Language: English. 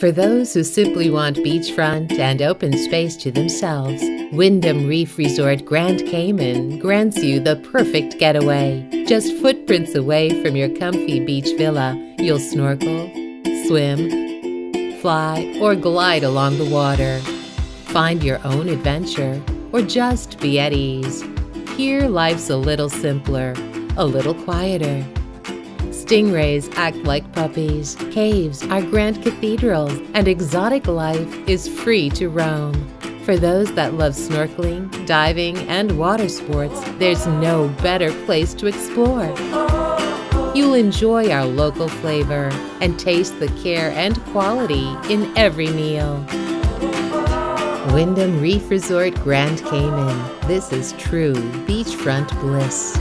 For those who simply want beachfront and open space to themselves, Wyndham Reef Resort Grand Cayman grants you the perfect getaway. Just footprints away from your comfy beach villa, you'll snorkel, swim, fly, or glide along the water. Find your own adventure, or just be at ease. Here, life's a little simpler, a little quieter. Stingrays act like puppies, caves are grand cathedrals, and exotic life is free to roam. For those that love snorkeling, diving, and water sports, there's no better place to explore. You'll enjoy our local flavor and taste the care and quality in every meal. Wyndham Reef Resort Grand Cayman. This is true beachfront bliss.